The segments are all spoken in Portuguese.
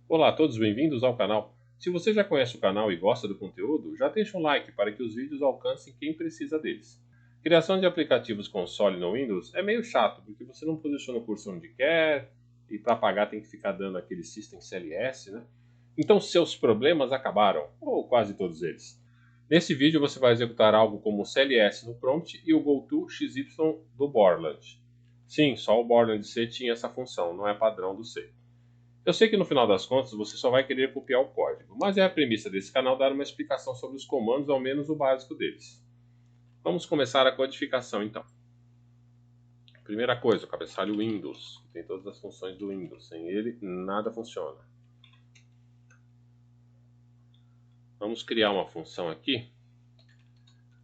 Olá a todos, bem-vindos ao canal. Se você já conhece o canal e gosta do conteúdo, já deixa um like para que os vídeos alcancem quem precisa deles. Criação de aplicativos console no Windows é meio chato, porque você não posiciona o cursor onde quer, e para apagar tem que ficar dando aquele System CLS, né? Então seus problemas acabaram, ou quase todos eles. Nesse vídeo você vai executar algo como o CLS no prompt e o GoTo XY do Borland. Sim, só o Borland C tinha essa função, não é padrão do C. Eu sei que no final das contas você só vai querer copiar o código, mas é a premissa desse canal dar uma explicação sobre os comandos, ao menos o básico deles. Vamos começar a codificação então. Primeira coisa, o cabeçalho Windows, que tem todas as funções do Windows. Sem ele, nada funciona. Vamos criar uma função aqui,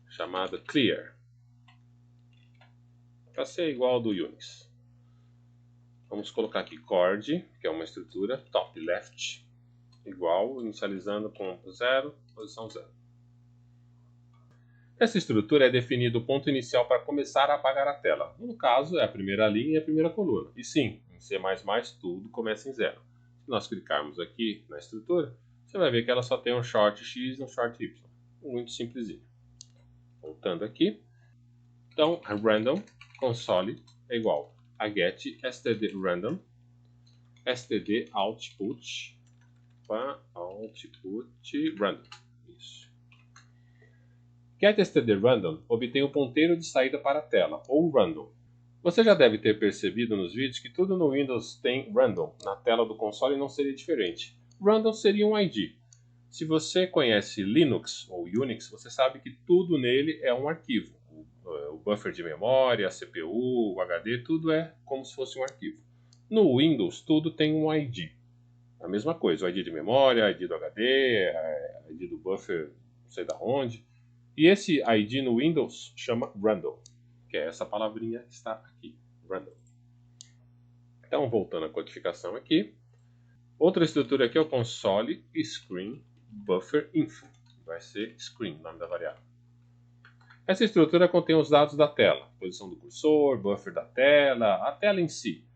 chamada clear, para ser igual ao do Unix. Vamos colocar aqui cord, que é uma estrutura, top left, igual, inicializando com 0, posição 0. Essa estrutura é definida o ponto inicial para começar a apagar a tela. No caso, é a primeira linha e a primeira coluna. E sim, em C++ tudo começa em 0. Se nós clicarmos aqui na estrutura, você vai ver que ela só tem um short X e um short Y. Muito simplesinho. Voltando aqui. Então, a random console é igual a get std random std output random. Isso. getStdRandom obtém o ponteiro de saída para a tela, ou random. Você já deve ter percebido nos vídeos que tudo no Windows tem random. Na tela do console não seria diferente. Random seria um ID. Se você conhece Linux ou Unix, você sabe que tudo nele é um arquivo. O buffer de memória, a CPU, o HD, tudo é como se fosse um arquivo. No Windows, tudo tem um ID. A mesma coisa, o ID de memória, ID do HD, ID do buffer, não sei da onde. E esse ID no Windows chama random, que é essa palavrinha que está aqui, random. Então, voltando à codificação aqui. Outra estrutura aqui é o console screen buffer info. Vai ser screen, nome da variável. Essa estrutura contém os dados da tela, posição do cursor, buffer da tela, a tela em si,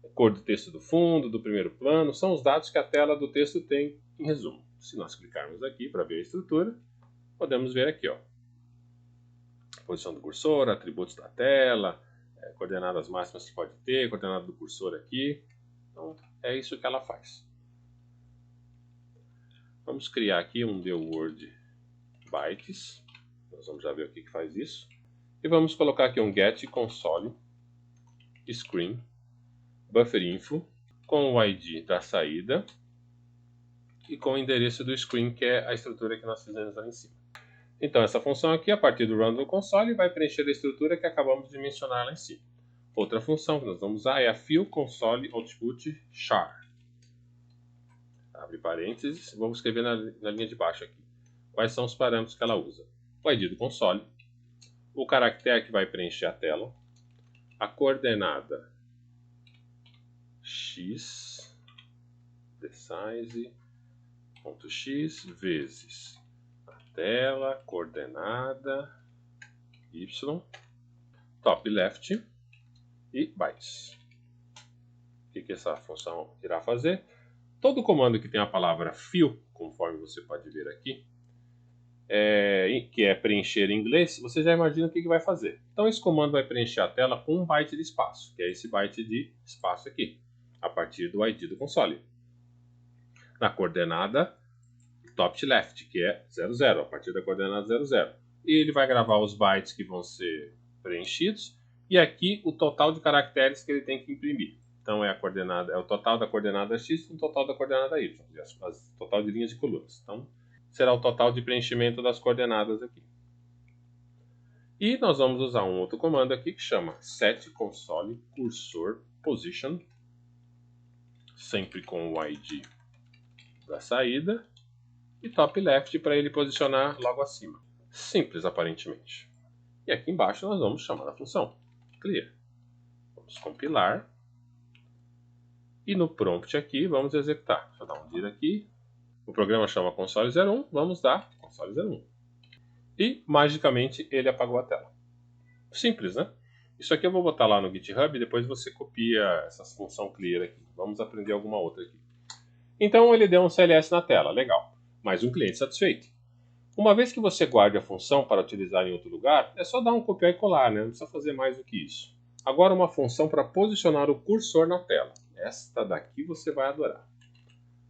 a cor do texto do fundo, do primeiro plano, são os dados que a tela do texto tem em resumo. Se nós clicarmos aqui para ver a estrutura, podemos ver aqui, ó, posição do cursor, atributos da tela, coordenadas máximas que pode ter, coordenada do cursor aqui. Então, é isso que ela faz. Vamos criar aqui um deword bytes. Nós vamos já ver o que faz isso. E vamos colocar aqui um get console screen buffer info com o ID da saída e com o endereço do screen, que é a estrutura que nós fizemos ali em cima. Então, essa função aqui, a partir do run do console, vai preencher a estrutura que acabamos de mencionar lá em cima. Outra função que nós vamos usar é a fill console output char. Abre parênteses, vamos escrever na linha de baixo aqui. Quais são os parâmetros que ela usa? O ID do console, o caractere que vai preencher a tela, a coordenada x, thesize.x vezes a tela, coordenada y, top left e bytes. O que essa função irá fazer? Todo comando que tem a palavra fill, conforme você pode ver aqui, que é preencher em inglês, você já imagina o que vai fazer. Então esse comando vai preencher a tela com 1 byte de espaço, que é esse byte de espaço aqui, a partir do ID do console. Na coordenada top left, que é 00, a partir da coordenada 00. E ele vai gravar os bytes que vão ser preenchidos, e aqui o total de caracteres que ele tem que imprimir. Então é o total da coordenada x com o total da coordenada y, o total de linhas e colunas. Então será o total de preenchimento das coordenadas aqui. E nós vamos usar um outro comando aqui que chama set console cursor position, sempre com o ID da saída, e top left para ele posicionar logo acima. Simples aparentemente. E aqui embaixo nós vamos chamar a função clear. Vamos compilar. E no prompt aqui vamos executar. Deixa eu dar um dir aqui. O programa chama console01, vamos dar console01. E magicamente ele apagou a tela. Simples, né? Isso aqui eu vou botar lá no GitHub e depois você copia essa função clear aqui. Vamos aprender alguma outra aqui. Então ele deu um CLS na tela, legal. Mais um cliente satisfeito. Uma vez que você guarde a função para utilizar em outro lugar, é só dar um copiar e colar, né? Não precisa fazer mais do que isso. Agora uma função para posicionar o cursor na tela. Esta daqui você vai adorar.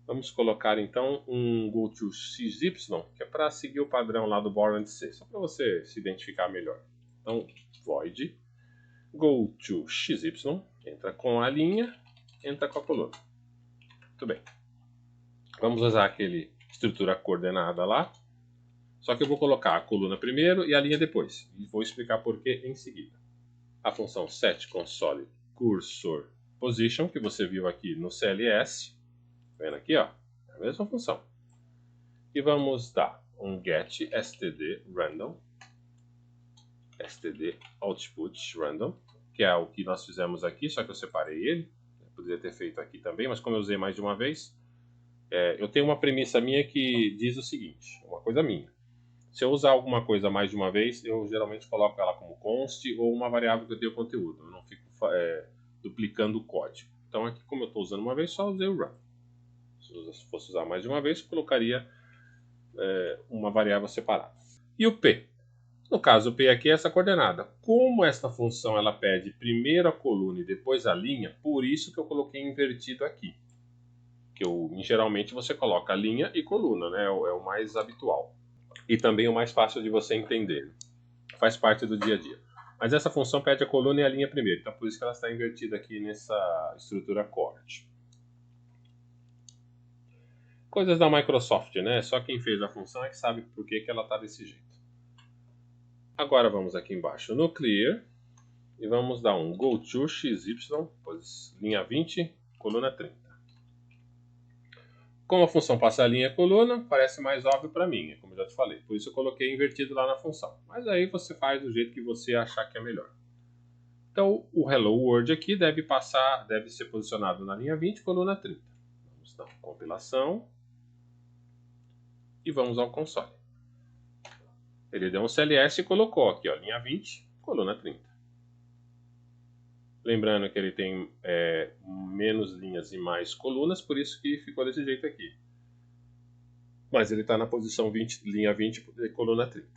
Vamos colocar então um GoToXY, que é para seguir o padrão lá do Borland C, só para você se identificar melhor. Então, void GoToXY, entra com a linha, entra com a coluna. Muito bem. Vamos usar aquele estrutura coordenada lá, só que eu vou colocar a coluna primeiro e a linha depois, e vou explicar por que em seguida. A função setConsoleCursorPosition, que você viu aqui no CLS, vendo aqui, ó, é a mesma função. E vamos dar um get std random, std output random, que é o que nós fizemos aqui, só que eu separei ele. Eu poderia ter feito aqui também, mas como eu usei mais de uma vez, eu tenho uma premissa minha que diz o seguinte, uma coisa minha. Se eu usar alguma coisa mais de uma vez, eu geralmente coloco ela como const ou uma variável que eu tenho conteúdo. Eu não fico duplicando o código. Então aqui, como eu estou usando uma vez, só usei o run. Se fosse usar mais de uma vez, colocaria uma variável separada. E o P? No caso, o P aqui é essa coordenada. Como esta função ela pede primeiro a coluna e depois a linha, por isso que eu coloquei invertido aqui. Que geralmente você coloca linha e coluna, né? É o mais habitual. E também o mais fácil de você entender. Faz parte do dia a dia. Mas essa função pede a coluna e a linha primeiro. Então por isso que ela está invertida aqui nessa estrutura chord. Coisas da Microsoft, né? Só quem fez a função é que sabe por que ela está desse jeito. Agora vamos aqui embaixo no clear e vamos dar um GoToXY, linha 20, coluna 30. Como a função passa a linha e a coluna, parece mais óbvio para mim, como eu já te falei. Por isso eu coloquei invertido lá na função. Mas aí você faz do jeito que você achar que é melhor. Então o Hello World aqui deve ser posicionado na linha 20, coluna 30. Vamos dar uma compilação. E vamos ao console. Ele deu um CLS e colocou aqui, ó, linha 20, coluna 30. Lembrando que ele tem menos linhas e mais colunas, por isso que ficou desse jeito aqui. Mas ele está na posição 20, linha 20, coluna 30.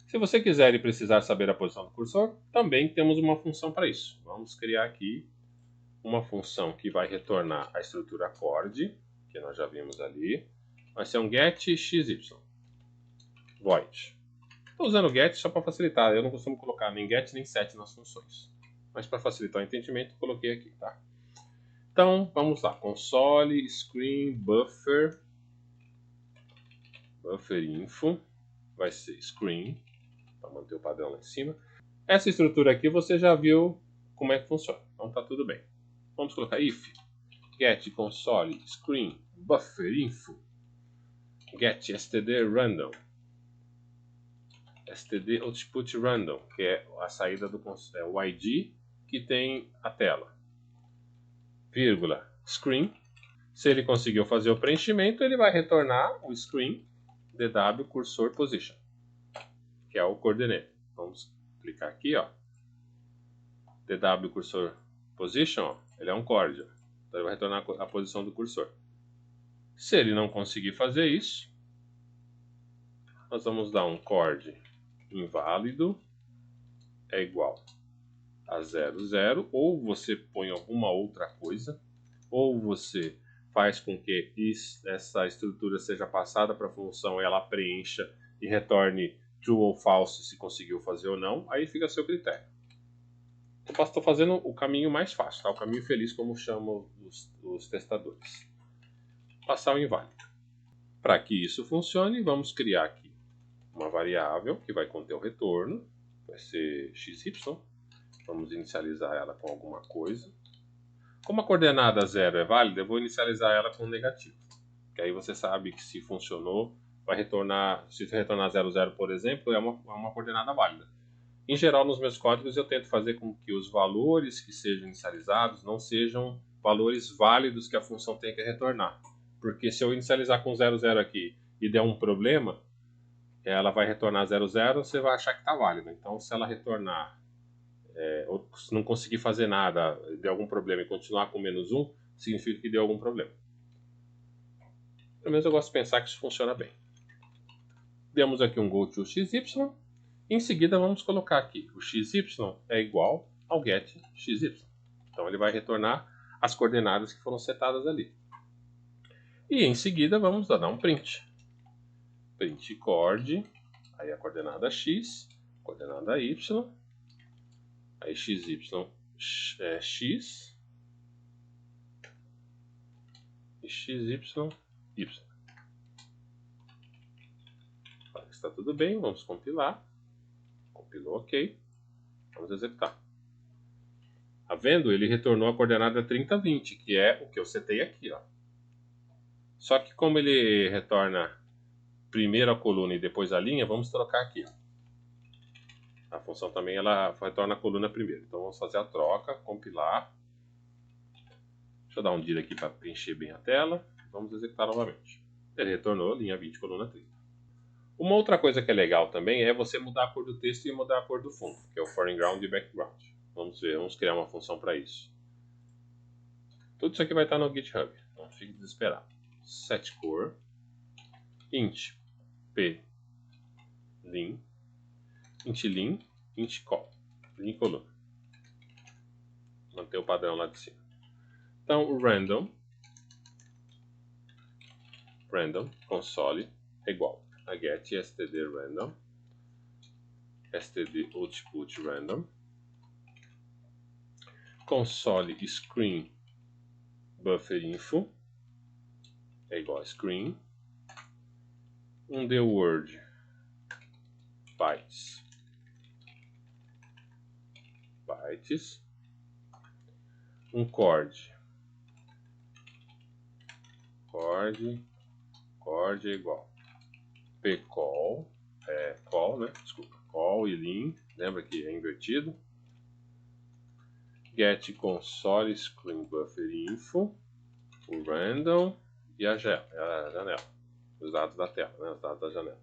Se você quiser e precisar saber a posição do cursor, também temos uma função para isso. Vamos criar aqui uma função que vai retornar a estrutura chord, que nós já vimos ali. Vai ser um getXY. Void. Estou usando get só para facilitar. Eu não costumo colocar nem get nem set nas funções. Mas para facilitar o entendimento, coloquei aqui, tá? Então, vamos lá. Console, screen, buffer info. Vai ser screen, para manter o padrão lá em cima. Essa estrutura aqui você já viu como é que funciona. Então tá tudo bem. Vamos colocar if get console screen buffer info get std random std output random, que é a saída do o ID que tem a tela, vírgula screen. Se ele conseguiu fazer o preenchimento, ele vai retornar o screen dw cursor position, que é o coordenate. Vamos clicar aqui, ó, dw cursor position, ó, ele é um chord, então ele vai retornar a posição do cursor. Se ele não conseguir fazer isso, nós vamos dar um chord inválido é igual a 00, ou você põe alguma outra coisa, ou você faz com que essa estrutura seja passada para a função, ela preencha e retorne true ou false se conseguiu fazer ou não, aí fica a seu critério. Eu estou fazendo o caminho mais fácil, tá? O caminho feliz, como chamam os testadores. Passar o inválido. Para que isso funcione, vamos criar aqui uma variável que vai conter o retorno, vai ser xy. Vamos inicializar ela com alguma coisa. Como a coordenada 0 é válida, eu vou inicializar ela com negativo. Que aí você sabe que se funcionou, vai retornar, se retornar 00, por exemplo, é uma coordenada válida. Em geral, nos meus códigos, eu tento fazer com que os valores que sejam inicializados não sejam valores válidos que a função tenha que retornar. Porque se eu inicializar com 00 aqui e der um problema, ela vai retornar 00, você vai achar que está válida. Então, se ela retornar, ou se não conseguir fazer nada, der algum problema e continuar com -1, significa que deu algum problema. Pelo menos eu gosto de pensar que isso funciona bem. Demos aqui um go to XY. Em seguida vamos colocar aqui o XY é igual ao get XY. Então ele vai retornar as coordenadas que foram setadas ali. E em seguida vamos dar um print. Print coord, aí a coordenada x, coordenada y, aí xy é x e xy y. Está tudo bem, vamos compilar. Compilou, ok. Vamos executar. Tá vendo? Ele retornou a coordenada 30, 20, que é o que eu setei aqui, ó. Só que como ele retorna primeiro a coluna e depois a linha, vamos trocar aqui. A função também ela retorna a coluna primeiro. Então vamos fazer a troca, compilar. Deixa eu dar um dir aqui para preencher bem a tela. Vamos executar novamente. Ele retornou linha 20, coluna 30. Uma outra coisa que é legal também é você mudar a cor do texto e mudar a cor do fundo, que é o foreground e background. Vamos ver, vamos criar uma função para isso. Tudo isso aqui vai estar no GitHub, não fique desesperado. Set cor, int p lim, int col, lim coluna. Manter o padrão lá de cima. Então o random console é igual a get std random, std output random, console screen buffer info é igual a screen, the word bytes, chord é igual pcall, call e lim, lembra que é invertido, get console screen buffer info, o random e a janela, os dados da tela, né, os dados da janela.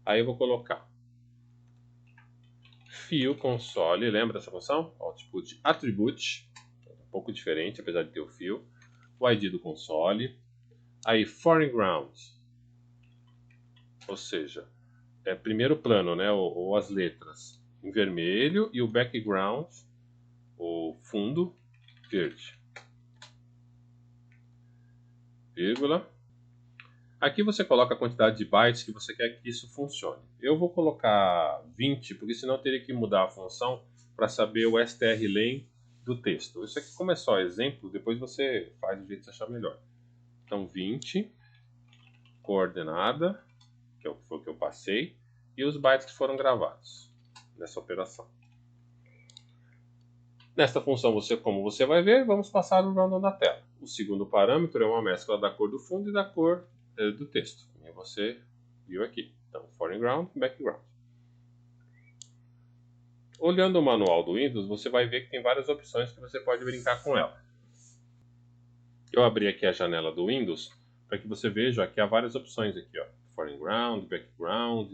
Aí eu vou colocar fio console, lembra dessa função? Output attribute, um pouco diferente, apesar de ter o fio, o ID do console, aí foreground, ou seja, é primeiro plano, né, ou as letras em vermelho e o background, o fundo, verde. Vírgula. Aqui você coloca a quantidade de bytes que você quer que isso funcione. Eu vou colocar 20, porque senão eu teria que mudar a função para saber o strlen do texto. Isso aqui, como é só exemplo, depois você faz do jeito que você achar melhor. Então 20, coordenada, que foi o que eu passei, e os bytes que foram gravados nessa operação. Nesta função, como você vai ver, vamos passar o random da tela. O segundo parâmetro é uma mescla da cor do fundo e da cor do texto. E você viu aqui. Então, foreground e background. Olhando o manual do Windows, você vai ver que tem várias opções que você pode brincar com ela. Eu abri aqui a janela do Windows para que você veja que há várias opções aqui, ó. Foreground, background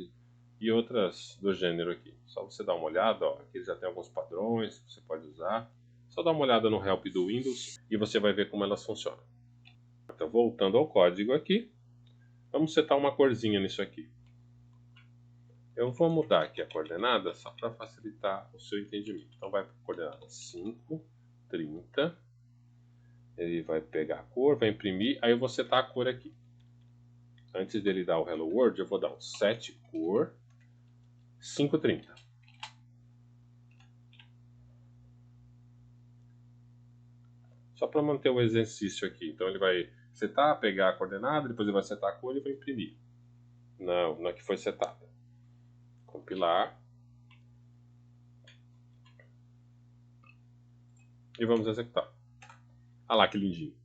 e outras do gênero aqui. Só você dar uma olhada, ó, aqui já tem alguns padrões que você pode usar. Só dá uma olhada no help do Windows e você vai ver como elas funcionam. Então, voltando ao código aqui, vamos setar uma corzinha nisso aqui. Eu vou mudar aqui a coordenada só para facilitar o seu entendimento. Então vai para a coordenada 5, 30. Ele vai pegar a cor, vai imprimir, aí eu vou setar a cor aqui. Antes dele dar o Hello World, eu vou dar um set cor 530. Só para manter o exercício aqui. Então ele vai setar, pegar a coordenada, depois ele vai setar a cor e vai imprimir na que foi setada. Compilar. E vamos executar. Olha lá que lindinho.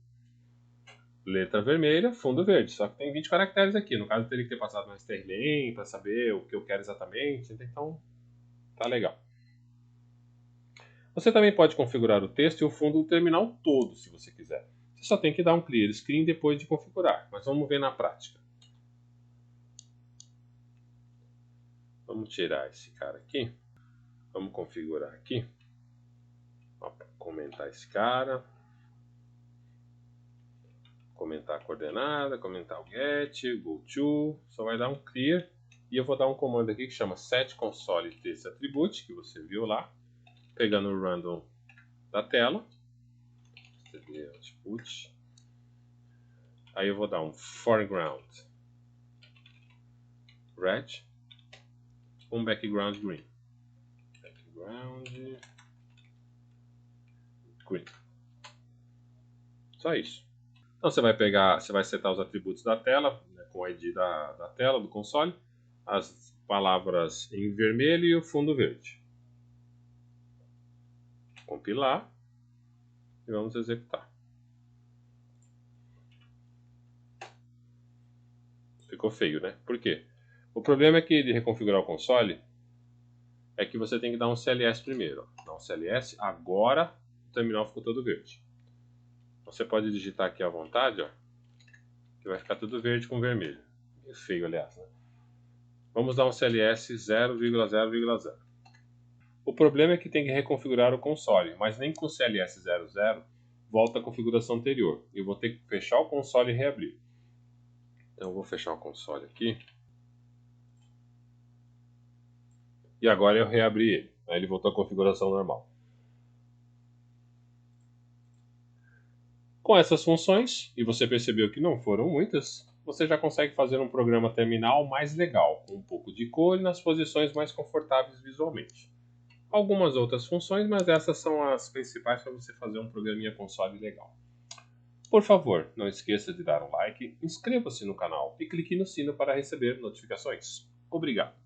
Letra vermelha, fundo verde. Só que tem 20 caracteres aqui. No caso, eu teria que ter passado no strlen para saber o que eu quero exatamente. Então, tá legal. Você também pode configurar o texto e o fundo do terminal todo, se você quiser. Você só tem que dar um clear screen depois de configurar. Mas vamos ver na prática. Vamos tirar esse cara aqui. Vamos configurar aqui. Ó, comentar esse cara. comentar a coordenada, comentar o get, go to, só vai dar um clear. E eu vou dar um comando aqui que chama set console desse attribute, que você viu lá, pegando o random da tela. Output. Aí eu vou dar um foreground red, um background green. Background green. Só isso. Então você vai pegar, você vai setar os atributos da tela, né, com o ID da tela, do console, as palavras em vermelho e o fundo verde. Compilar e vamos executar. Ficou feio, né? Por quê? O problema é que de reconfigurar o console é que você tem que dar um CLS primeiro. Dá um CLS, agora o terminal ficou todo verde. Você pode digitar aqui à vontade, ó, que vai ficar tudo verde com vermelho. É feio, aliás, né? Vamos dar um CLS 0,0,0. O problema é que tem que reconfigurar o console, mas nem com CLS 00 volta a configuração anterior. Eu vou ter que fechar o console e reabrir. Então eu vou fechar o console aqui. E agora eu reabri ele. Aí ele voltou à configuração normal. Com essas funções, e você percebeu que não foram muitas, você já consegue fazer um programa terminal mais legal, com um pouco de cor e nas posições mais confortáveis visualmente. Algumas outras funções, mas essas são as principais para você fazer um programinha console legal. Por favor, não esqueça de dar um like, inscreva-se no canal e clique no sino para receber notificações. Obrigado!